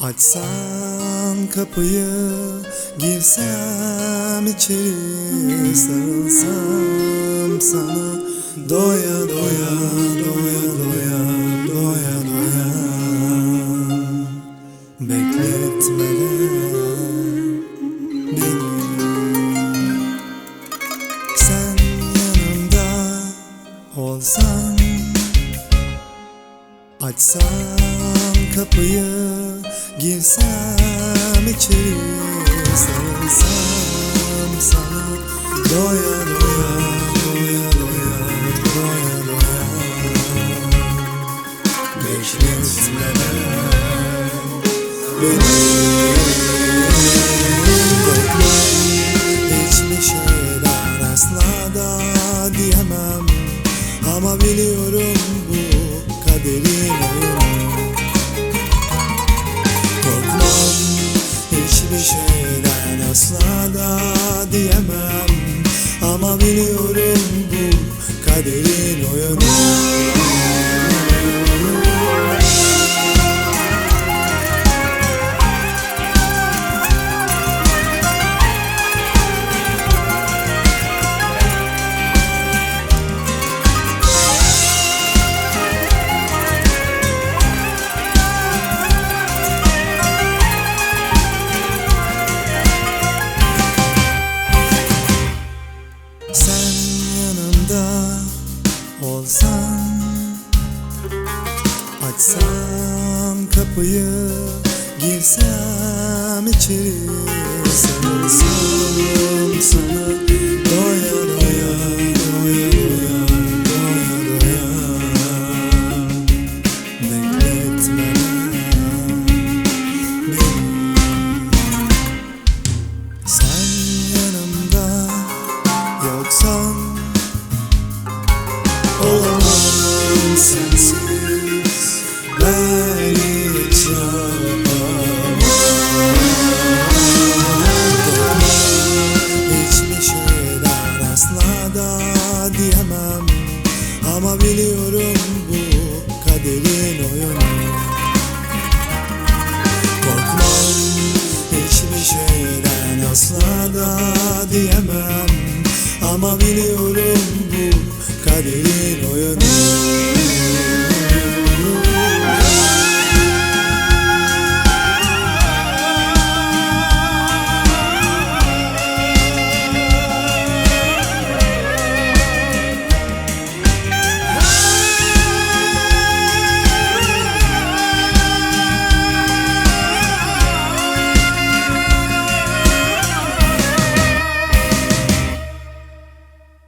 Açsan kapıyı, girsem içeri, sarılsam sana, doya doya, doya doya, doya doya. Bekletmeden beni, sen yanımda olsan. Açsam kapıyı, girsem içeri, sarılsam sana, doya doya, doya doya, doya doya. Bekletmeden beni, geçmişeden asla da diyemem, ama biliyorum bu kaderin oyunu. Korkmam hiçbir şeyden asla da diyemem, ama biliyorum bu kaderin oyunu. Açsam kapıyı, girsem içeri, sarılsam sana, doya doya, doya doya, doya doya. Bekletmeden beni, sen yanımda yoksan, olamam sensiz. Ben hiç yapamam, hiçbir şeyden asla da diyemem, ama biliyorum bu kaderin oyunu. Korkmam hiçbir şeyden asla da diyemem, ama biliyorum bu kaderin oyunu.